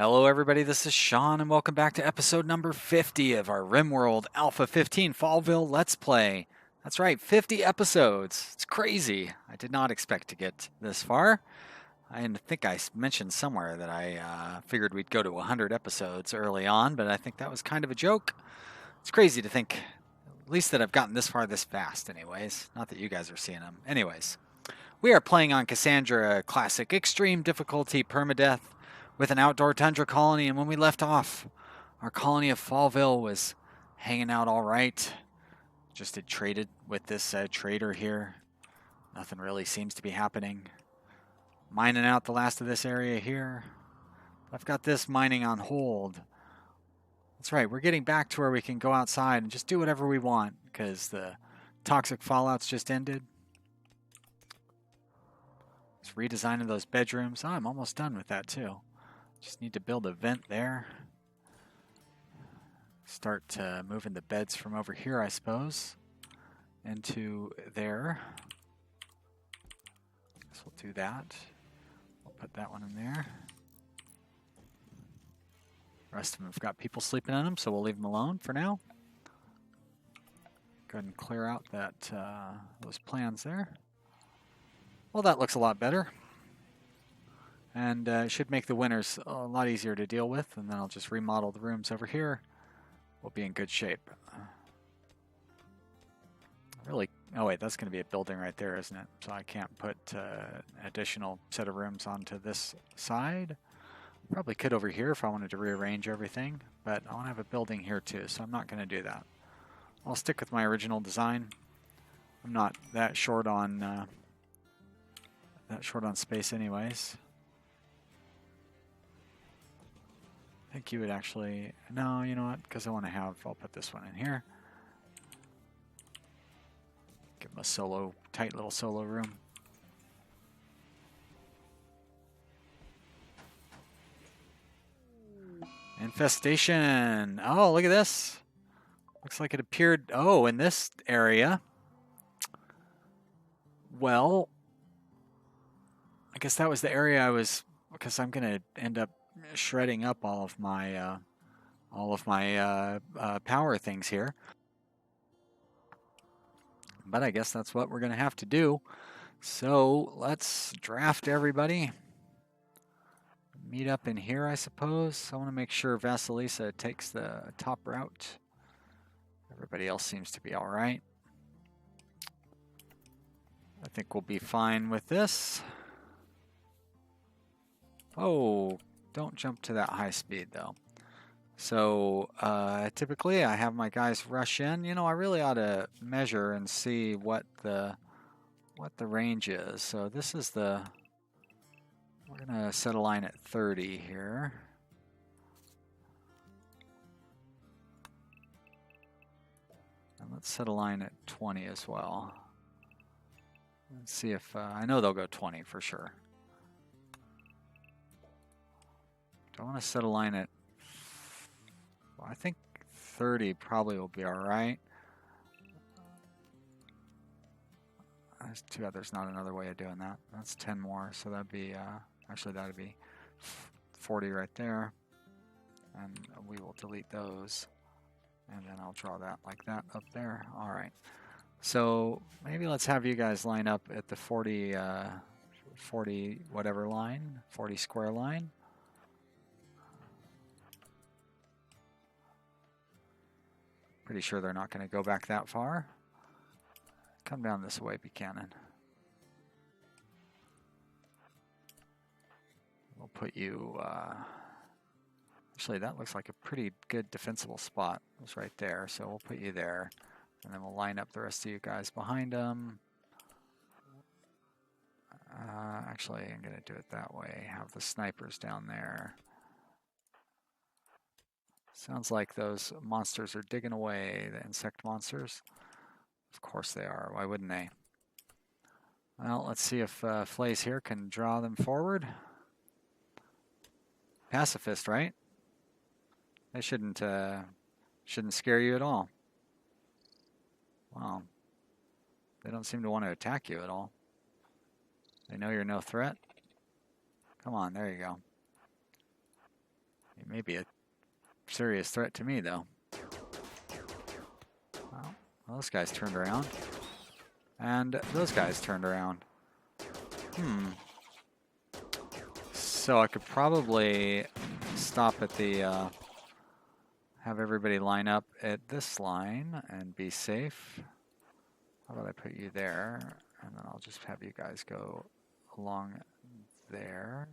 Hello, everybody. This is Sean, and welcome back to episode number 50 of our Rimworld Alpha 15 Fallville Let's Play. That's right, 50 episodes. It's crazy. I did not expect to get this far. I think I mentioned somewhere that I figured we'd go to 100 episodes early on, but I think that was kind of a joke. It's crazy to think, at least that I've gotten this far this fast, anyways. Not that you guys are seeing them. Anyways, we are playing on Cassandra Classic Extreme Difficulty Permadeath with an outdoor tundra colony, and when we left off, our colony of Fallville was hanging out all right. Just had traded with this trader here. Nothing really seems to be happening. Mining out the last of this area here. I've got this mining on hold. That's right, we're getting back to where we can go outside and just do whatever we want, because the toxic fallout's just ended. Just redesigning those bedrooms. Oh, I'm almost done with that too. Just need to build a vent there. Start moving the beds from over here, I suppose, into there. Guess we'll do that. We'll put that one in there. The rest of them have got people sleeping in them, so we'll leave them alone for now. Go ahead and clear out that those plans there. Well, that looks a lot better. And it should make the winters a lot easier to deal with, and then I'll just remodel the rooms over here. We'll be in good shape. Really, oh wait, that's going to be a building right there, isn't it? So I can't put an additional set of rooms onto this side. Probably could over here if I wanted to rearrange everything, but I want to have a building here too, so I'm not going to do that. I'll stick with my original design. I'm not that short on space anyways. I think you would actually, no, you know what, because I want to have, I'll put this one in here. Give them a tight little solo room. Infestation. Oh, look at this. Looks like it appeared, oh, in this area. Well, I guess that was the area I was, because I'm going to end up shredding up all of my power things here. But I guess that's what we're going to have to do. So let's draft everybody. Meet up in here, I suppose. I want to make sure Vasilisa takes the top route. Everybody else seems to be all right. I think we'll be fine with this. Oh, don't jump to that high speed though. So typically I have my guys rush in. You know, I really ought to measure and see what the range is. So this is we're gonna set a line at 30 here. And let's set a line at 20 as well. Let's see if I know they'll go 20 for sure. I want to set a line at, well, I think 30 probably will be all right. There's not another way of doing that. That's 10 more, so that'd be, actually that'd be 40 right there. And we will delete those. And then I'll draw that like that up there. All right. So maybe let's have you guys line up at the 40 whatever line, 40 square line. Pretty sure they're not going to go back that far. Come down this way, Buchanan. We'll put you, actually that looks like a pretty good defensible spot. It's right there, so we'll put you there. And then we'll line up the rest of you guys behind them. Actually, I'm going to do it that way. Have the snipers down there. Sounds like those monsters are digging away, the insect monsters. Of course they are. Why wouldn't they? Well, let's see if Flays here can draw them forward. Pacifist, right? They shouldn't scare you at all. Wow. They don't seem to want to attack you at all. They know you're no threat. Come on, there you go. It may be a serious threat to me, though. Well, those guys turned around. And those guys turned around. So I could probably stop at the... have everybody line up at this line and be safe. How about I put you there, and then I'll just have you guys go along there.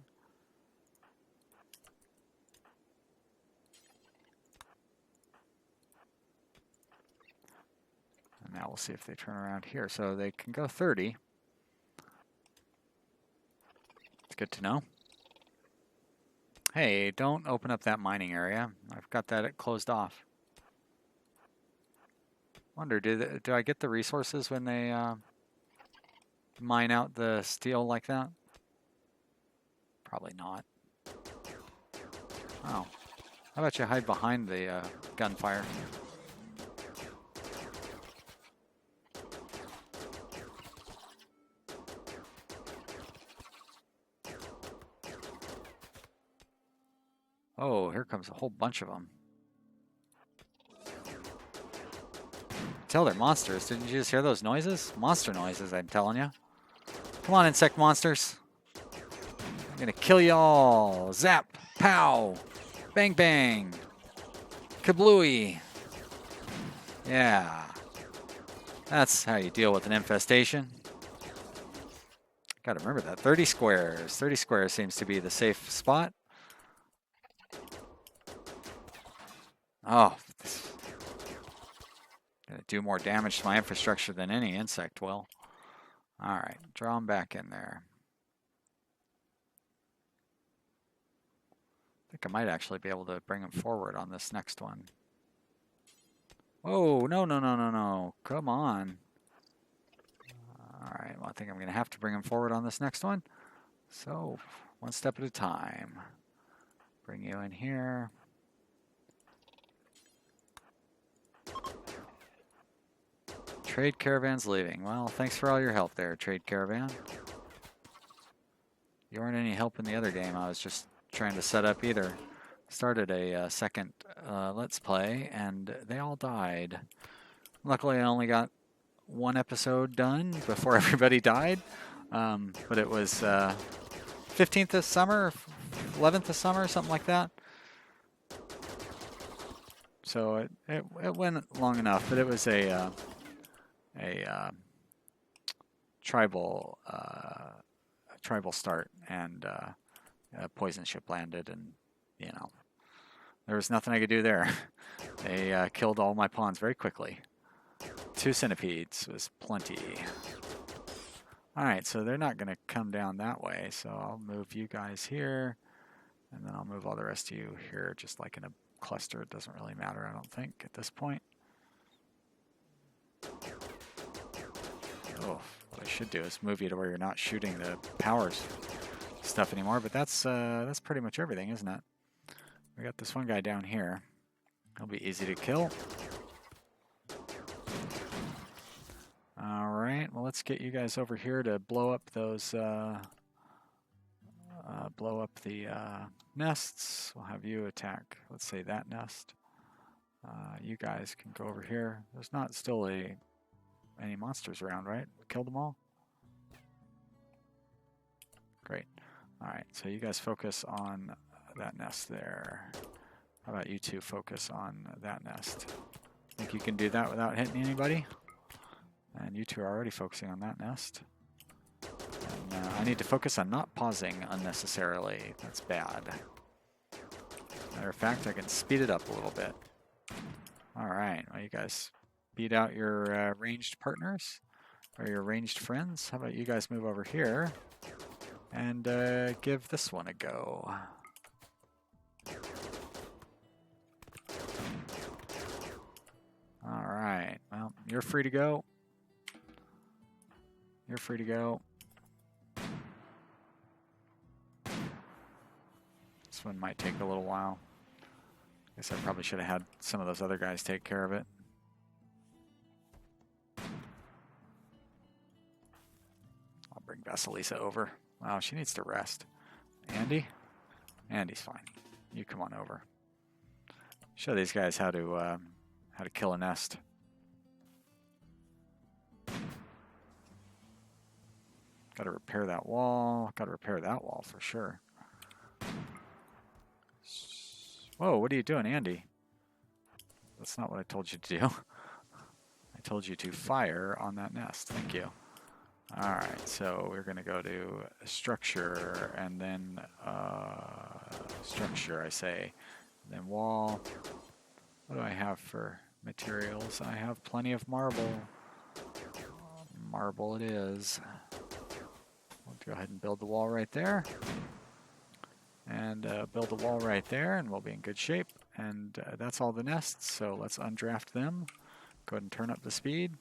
And now we'll see if they turn around here. So they can go 30. It's good to know. Hey, don't open up that mining area. I've got that closed off. Wonder, do I get the resources when they mine out the steel like that? Probably not. Oh. How about you hide behind the gunfire? Oh, here comes a whole bunch of them. Tell they're monsters. Didn't you just hear those noises? Monster noises, I'm telling you. Come on, insect monsters. I'm gonna kill you all. Zap. Pow. Bang, bang. Kablooey. Yeah. That's how you deal with an infestation. Gotta remember that. 30 squares. 30 squares seems to be the safe spot. Oh, this gonna do more damage to my infrastructure than any insect will. All right, draw them back in there. I think I might actually be able to bring them forward on this next one. Oh, no, no, no, no, no. Come on. All right, well, I think I'm going to have to bring them forward on this next one. So, one step at a time. Bring you in here. Trade caravan's leaving. Well, thanks for all your help there, trade caravan. You weren't any help in the other game. I was just trying to set up either. Started a second Let's Play, and they all died. Luckily, I only got one episode done before everybody died. But it was 15th of summer, 11th of summer, something like that. So it went long enough, but it was a tribal start, and a poison ship landed, and you know, there was nothing I could do there. They killed all my pawns very quickly. 2 centipedes was plenty. Alright, so they're not going to come down that way, so I'll move you guys here, and then I'll move all the rest of you here, just like in a cluster. It doesn't really matter, I don't think, at this point. Oh, what I should do is move you to where you're not shooting the powers stuff anymore, but that's pretty much everything, isn't it? We got this one guy down here. He'll be easy to kill. Alright, well, let's get you guys over here to blow up those, blow up the nests. We'll have you attack, let's say, that nest. You guys can go over here. There's not still any monsters around, right? We killed them all? Great. Alright, so you guys focus on that nest there. How about you two focus on that nest? Think you can do that without hitting anybody? And you two are already focusing on that nest. And I need to focus on not pausing unnecessarily. That's bad. Matter of fact, I can speed it up a little bit. Alright, well, you guys beat out your ranged partners, or your ranged friends. How about you guys move over here and give this one a go. Alright, well, you're free to go. You're free to go. This one might take a little while. Guess I probably should have had some of those other guys take care of it. I'll bring Vasilisa over. Wow, she needs to rest. Andy? Andy's fine. You come on over. Show these guys how to kill a nest. Got to repair that wall. Got to repair that wall for sure. Whoa, what are you doing, Andy? That's not what I told you to do. I told you to fire on that nest. Thank you. All right, so we're going to go to structure and then structure, I say. And then wall. What do I have for materials? I have plenty of marble. Marble it is. We'll go ahead and build the wall right there. And build the wall right there, and we'll be in good shape. And that's all the nests, so let's undraft them. Go ahead and turn up the speed.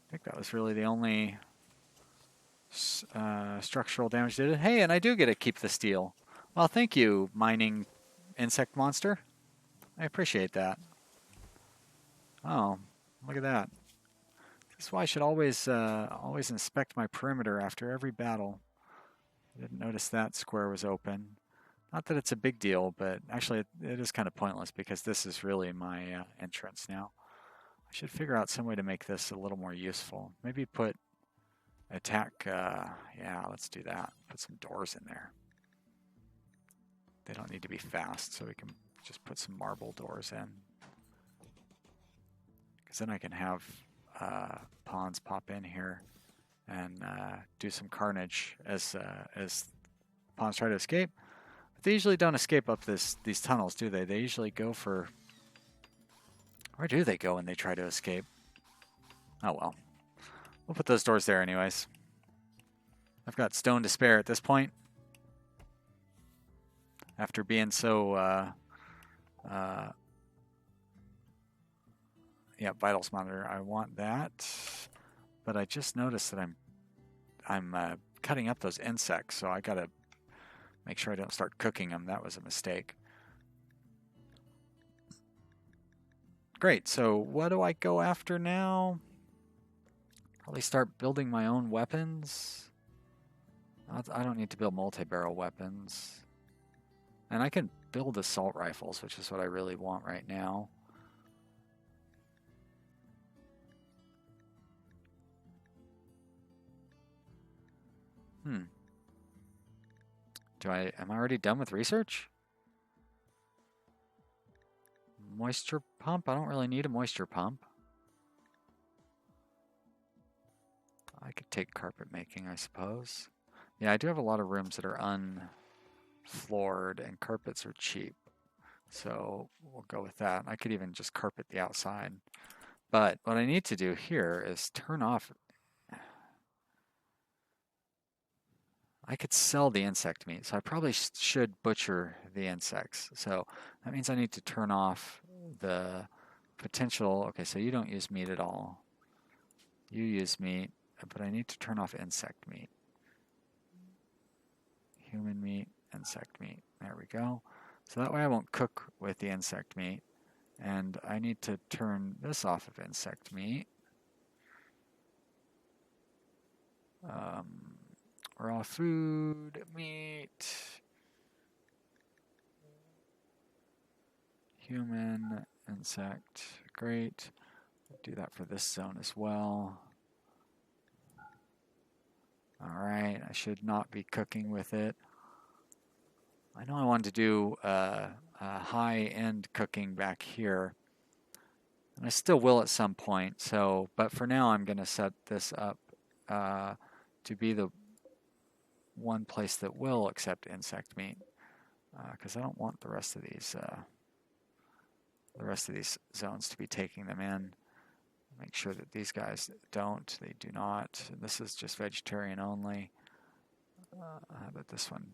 I think that was really the only structural damage did it. Hey, and I do get to keep the steel. Well, thank you, mining insect monster. I appreciate that. Oh, look at that. This is why I should always inspect my perimeter after every battle. I didn't notice that square was open. Not that it's a big deal, but actually it is kind of pointless because this is really my entrance now. I should figure out some way to make this a little more useful. Maybe put attack, yeah, let's do that. Put some doors in there. They don't need to be fast, so we can just put some marble doors in. Because then I can have pawns pop in here and do some carnage as pawns try to escape. But they usually don't escape up these tunnels, do they? They usually go for... Where do they go when they try to escape? Oh well. We'll put those doors there anyways. I've got stone to spare at this point. After being so... yeah, vitals monitor. I want that. But I just noticed that I'm cutting up those insects, so I gotta make sure I don't start cooking them. That was a mistake. Great, so what do I go after now? Probably start building my own weapons. I don't need to build multi-barrel weapons. And I can build assault rifles, which is what I really want right now. Am I already done with research? Moisture pump? I don't really need a moisture pump. I could take carpet making, I suppose. Yeah, I do have a lot of rooms that are unfloored, and carpets are cheap. So we'll go with that. I could even just carpet the outside. But what I need to do here is turn off... I could sell the insect meat, so I probably should butcher the insects. So that means I need to turn off the potential... Okay, so you don't use meat at all. You use meat, but I need to turn off insect meat. Human meat, insect meat. There we go. So that way I won't cook with the insect meat. And I need to turn this off of insect meat. Raw food, meat, human, insect, great. Do that for this zone as well. Alright, I should not be cooking with it. I know I wanted to do high-end cooking back here. And I still will at some point, so, but for now I'm going to set this up to be the one place that will accept insect meat, because I don't want the rest of these zones to be taking them in. Make sure that these guys don't. They do not. This is just vegetarian only. How about this one?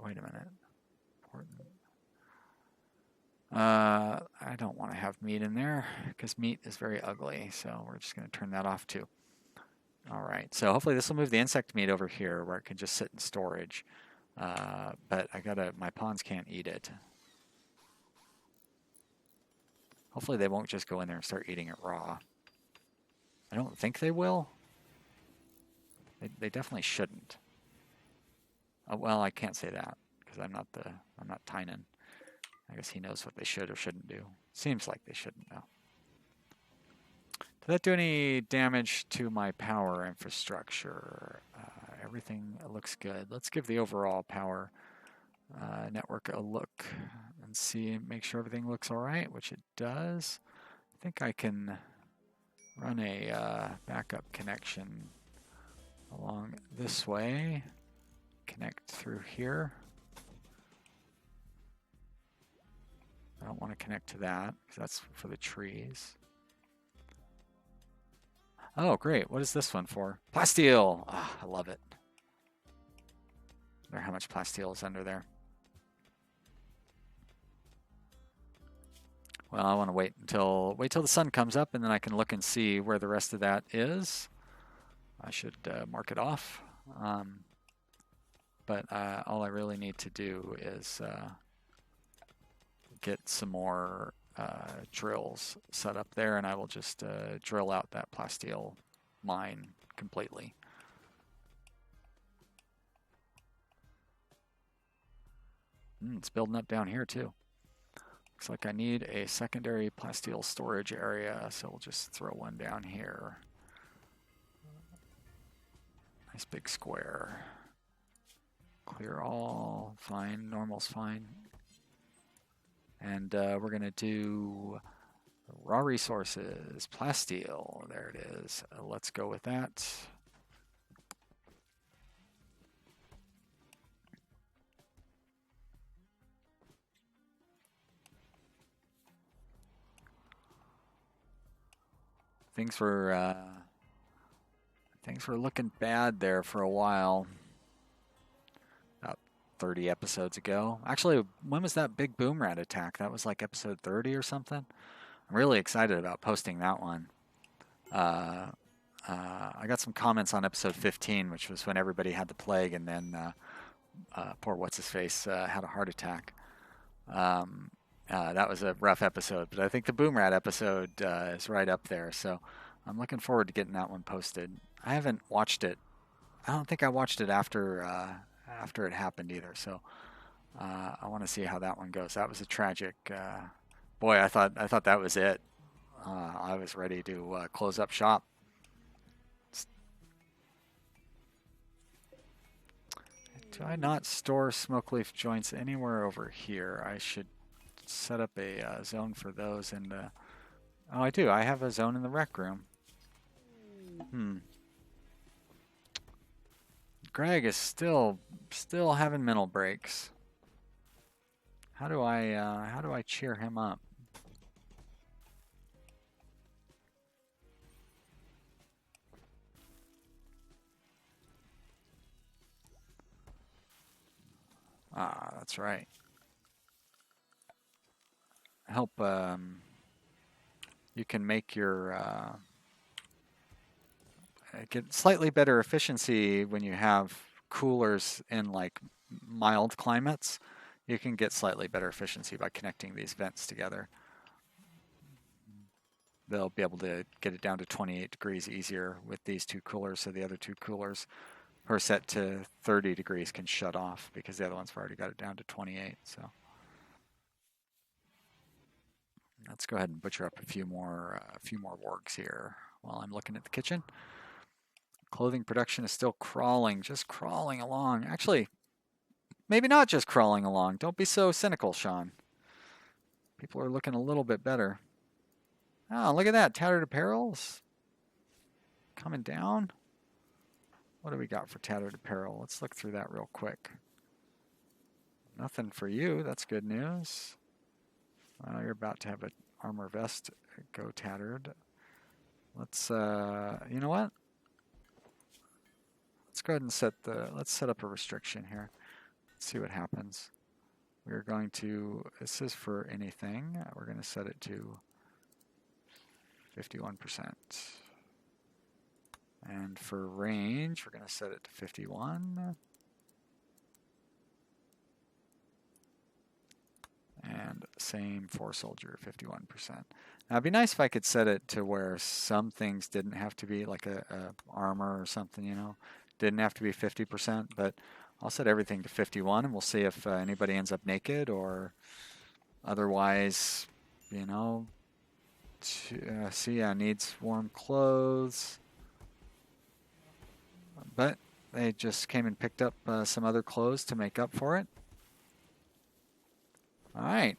Wait a minute. Important. I don't want to have meat in there because meat is very ugly, so we're just going to turn that off too. Alright, so hopefully this will move the insect meat over here where it can just sit in storage. But my pawns can't eat it. Hopefully they won't just go in there and start eating it raw. I don't think they will. They definitely shouldn't. Well, I can't say that because because I'm not Tynan. I guess he knows what they should or shouldn't do. Seems like they shouldn't know. Did that do any damage to my power infrastructure? Everything looks good. Let's give the overall power network a look and see, make sure everything looks all right, which it does. I think I can run a backup connection along this way, connect through here. I don't want to connect to that because that's for the trees. Oh, great. What is this one for? Plasteel! Oh, I love it. I wonder how much plasteel is under there. Well, I want to wait till the sun comes up, and then I can look and see where the rest of that is. I should mark it off. But all I really need to do is get some more drills set up there, and I will just drill out that plasteel mine completely. It's building up down here too. Looks like I need a secondary plasteel storage area, so we'll just throw one down here. Nice big square. Clear all, fine, normal's fine. And we're gonna do raw resources, plasteel, there it is. Let's go with that. Things were looking bad there for a while. About 30 episodes ago. Actually, when was that big boom rat attack? That was like episode 30 or something. I'm really excited about posting that one. I got some comments on episode 15, which was when everybody had the plague, and then poor what's-his-face had a heart attack. That was a rough episode, but I think the boom rat episode is right up there, so I'm looking forward to getting that one posted. I haven't watched it. I don't think I watched it after it happened either, so I want to see how that one goes. That was a tragic. Boy, I thought that was it. I was ready to close up shop. Do I not store smoke leaf joints anywhere over here? I should set up a zone for those. And oh, I do. I have a zone in the rec room. Greg is still having mental breaks. How do I cheer him up? Ah, that's right. Help. You can make your get slightly better efficiency when you have coolers in like mild climates. You can get slightly better efficiency by connecting these vents together. They'll be able to get it down to 28 degrees easier with these two coolers, so the other two coolers who are set to 30 degrees can shut off because the other ones have already got it down to 28. So let's go ahead and butcher up a few more wargs here while I'm looking at the kitchen. Clothing production is still crawling, just crawling along. Actually, maybe not just crawling along. Don't be so cynical, Sean. People are looking a little bit better. Oh, look at that. Tattered apparel's coming down. What do we got for tattered apparel? Let's look through that real quick. Nothing for you. That's good news. You're about to have an armor vest go tattered. Let's, you know what? Let's go ahead and let's set up a restriction here. Let's see what happens. We're going to, this is for anything. We're going to set it to 51%. And for range, we're going to set it to 51. And same for soldier, 51%. Now, it'd be nice if I could set it to where some things didn't have to be, like a armor or something, you know, didn't have to be 50%, but I'll set everything to 51 and we'll see if anybody ends up naked or otherwise, you know, see, yeah, needs warm clothes. But they just came and picked up some other clothes to make up for it. All right.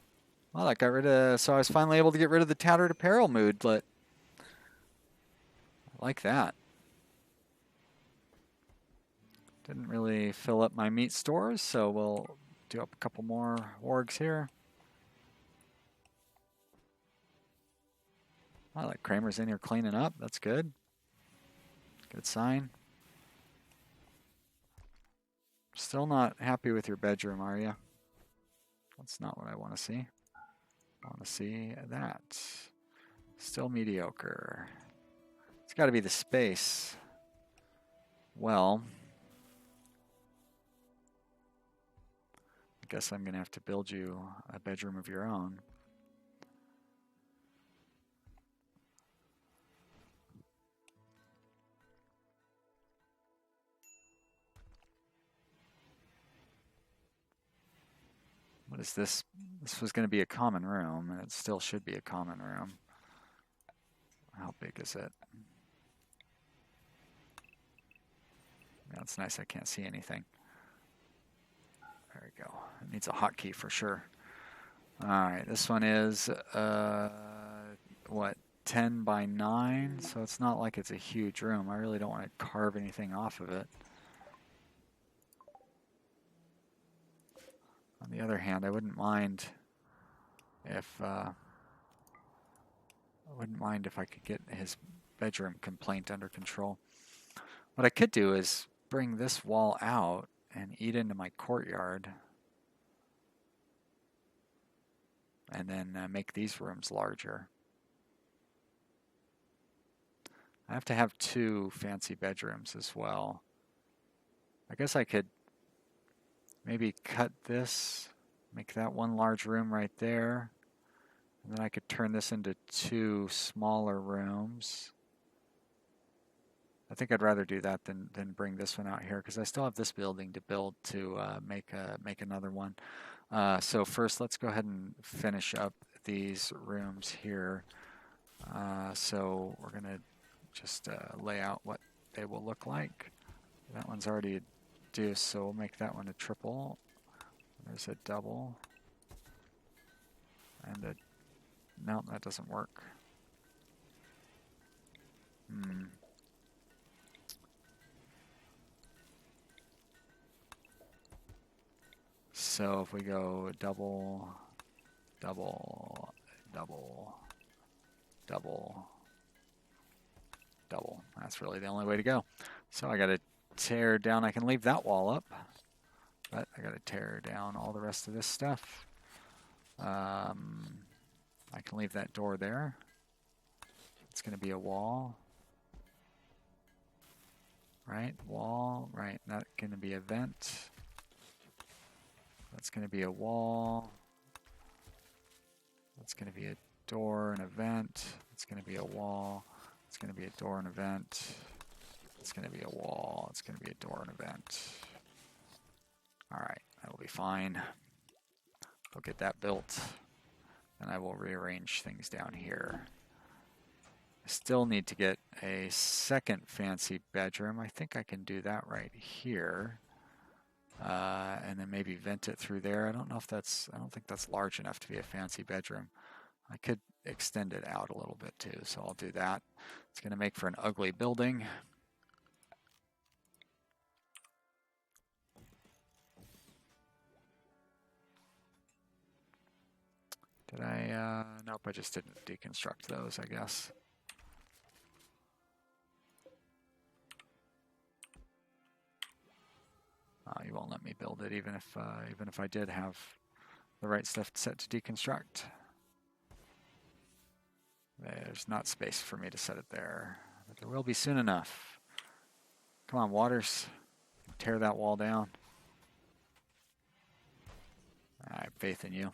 Well, that got rid of, so I was finally able to get rid of the tattered apparel moodlet. I like that. Didn't really fill up my meat stores, so we'll do up a couple more wargs here. I like Kramer's in here cleaning up. That's good. Good sign. Still not happy with your bedroom, are you? That's not what I want to see. I want to see that. Still mediocre. It's got to be the space. Well, I guess I'm going to have to build you a bedroom of your own. What is this? This was going to be a common room, and it still should be a common room. How big is it? Yeah, it's nice I can't see anything. There we go. It needs a hotkey for sure. All right, this one is, what, 10 by 9? So it's not like it's a huge room. I really don't want to carve anything off of it. On the other hand, I wouldn't mind if I could get his bedroom complaint under control. What I could do is bring this wall out and eat into my courtyard, and then make these rooms larger. I have to have 2 fancy bedrooms as well. I guess I could maybe cut this, make that one large room right there, and then I could turn this into 2 smaller rooms. I think I'd rather do that than bring this one out here, because I still have this building to build to make another one. So first, let's go ahead and finish up these rooms here. So we're going to just lay out what they will look like. That one's already deuce, so we'll make that one a triple. There's a double. And a... No, that doesn't work. So if we go double, double, double, double, double, that's really the only way to go. So I got to tear down, I can leave that wall up, but I got to tear down all the rest of this stuff. I can leave that door there. It's going to be a wall. Right, wall, right, that's going to be a vent. That's going to be a wall. That's going to be a door and a vent. It's going to be a wall. It's going to be a door and a vent. It's going to be a wall. It's going to be a door and a vent. All right, that'll be fine. We'll get that built, and I will rearrange things down here. I still need to get a second fancy bedroom. I think I can do that right here. And then maybe vent it through there. I don't think that's large enough to be a fancy bedroom. I could extend it out a little bit too, so I'll do that. It's going to make for an ugly building. Did I, nope, I just didn't deconstruct those, I guess. You won't let me build it even if I did have the right stuff set to deconstruct. There's not space for me to set it there, but there will be soon enough. Come on, Waters, tear that wall down. I have faith in you.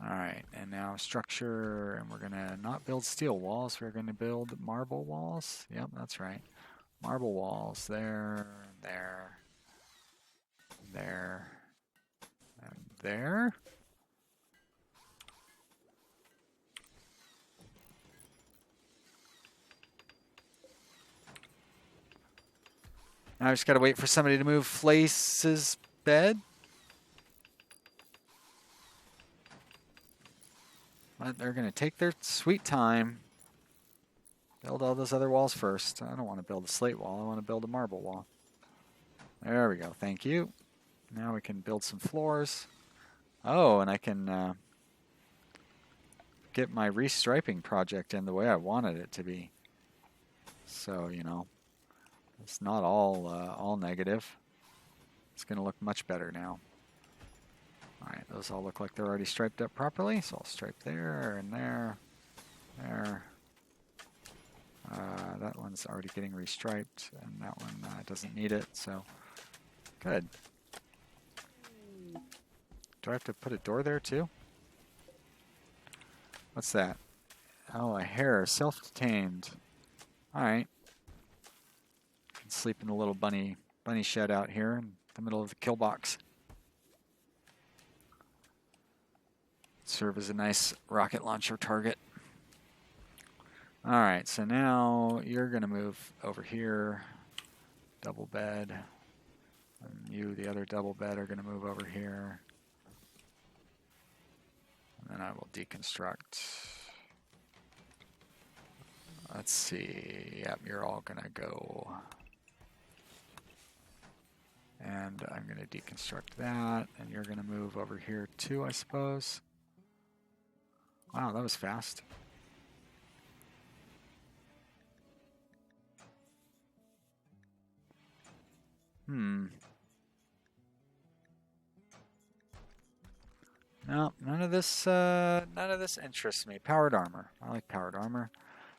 All right, and now structure, and we're gonna not build steel walls, we're gonna build marble walls. Yep, that's right. Marble walls there, there. there, and there. Now I just gotta wait for somebody to move Flace's bed. But they're gonna take their sweet time. Build all those other walls first. I don't want to build a slate wall. I want to build a marble wall. There we go. Thank you. Now we can build some floors. Oh, and I can get my restriping project in the way I wanted it to be. So, you know, it's not all negative. It's going to look much better now. All right, those all look like they're already striped up properly. So I'll stripe there and there, there. That one's already getting restriped, and that one doesn't need it, so good. Do I have to put a door there too? What's that? Oh, a hare, self-detained. All right. Can sleep in a little bunny shed out here in the middle of the kill box. Serve as a nice rocket launcher target. All right, so now you're going to move over here, double bed. And you, the other double bed, are going to move over here. And then I will deconstruct. Let's see. Yep, you're all going to go. And I'm going to deconstruct that. And you're going to move over here too, I suppose. Wow, that was fast. No, none of this interests me. Powered armor. I like powered armor.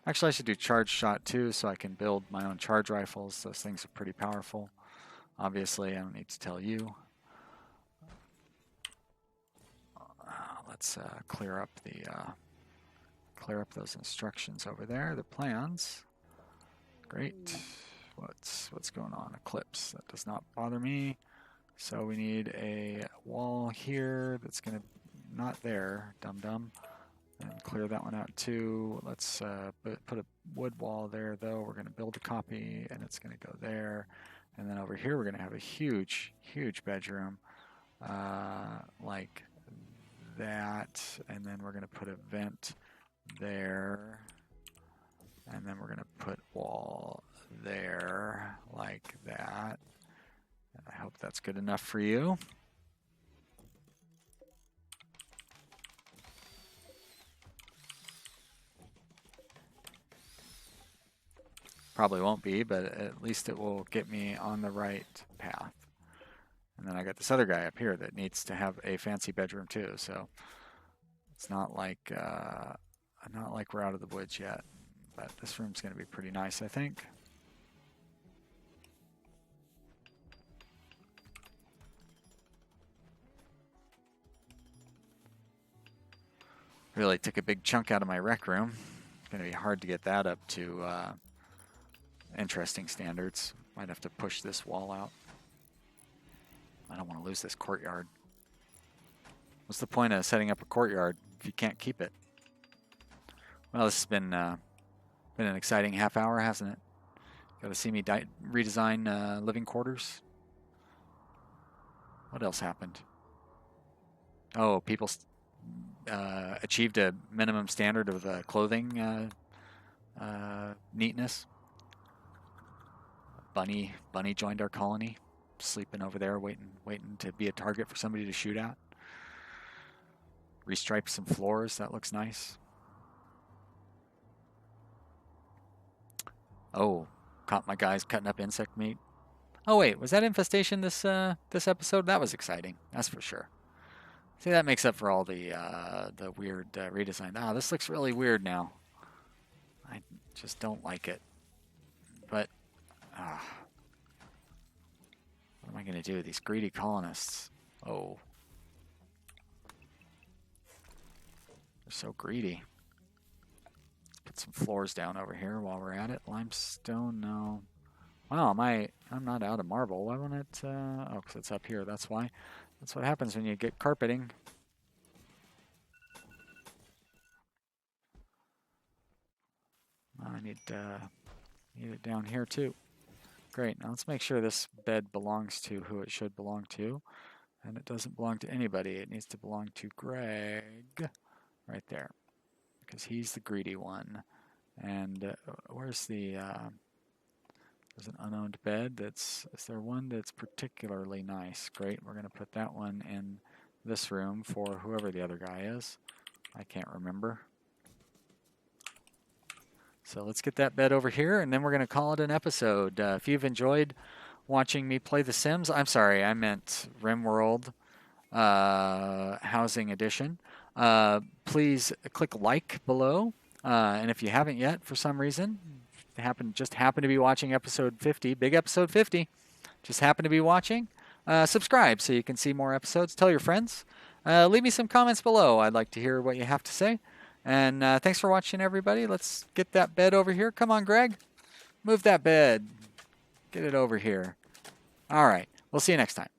Actually, I should do charge shot too, so I can build my own charge rifles. Those things are pretty powerful. Obviously, I don't need to tell you. Let's clear up those instructions over there. The plans. Great. What's going on? Eclipse. That does not bother me. So we need a wall here that's gonna not there, dum-dum. And clear that one out too. Let's put a wood wall there though. We're gonna build a copy and it's gonna go there. And then over here we're gonna have a huge bedroom like that. And then we're gonna put a vent there. And then we're gonna put wall there like that. I hope that's good enough for you. Probably won't be, but at least it will get me on the right path. And then I got this other guy up here that needs to have a fancy bedroom too, so it's not like we're out of the woods yet. But this room's going to be pretty nice, I think. Really took a big chunk out of my rec room. It's going to be hard to get that up to interesting standards. Might have to push this wall out. I don't want to lose this courtyard. What's the point of setting up a courtyard if you can't keep it? Well, this has been an exciting half hour, hasn't it? Got to see me redesign living quarters. What else happened? Oh, people achieved a minimum standard of clothing neatness. Bunny joined our colony, sleeping over there, waiting to be a target for somebody to shoot at. Restripe some floors. That looks nice. Oh, caught my guys cutting up insect meat. Oh wait, was that Infestation this episode? That was exciting. That's for sure. See, that makes up for all the weird redesign. Ah, this looks really weird now. I just don't like it. But what am I going to do? These greedy colonists. Oh. They're so greedy. Let's put some floors down over here while we're at it. Limestone, no. Wow, I'm not out of marble. Why won't it? Oh, because it's up here. That's why. That's what happens when you get carpeting. I need it down here too. Great. Now let's make sure this bed belongs to who it should belong to. And it doesn't belong to anybody. It needs to belong to Greg right there, because he's the greedy one. And where's there's an unowned bed. Is there one that's particularly nice? Great. We're going to put that one in this room for whoever the other guy is. I can't remember. So let's get that bed over here, and then we're going to call it an episode. If you've enjoyed watching me play The Sims, I'm sorry, I meant Rimworld Housing Edition. Please click like below, and if you haven't yet for some reason, just happen to be watching episode 50, big episode 50, just happen to be watching, subscribe so you can see more episodes. Tell your friends. Leave me some comments below. I'd like to hear what you have to say. And thanks for watching, everybody. Let's get that bed over here. Come on, Greg. Move that bed. Get it over here. All right. We'll see you next time.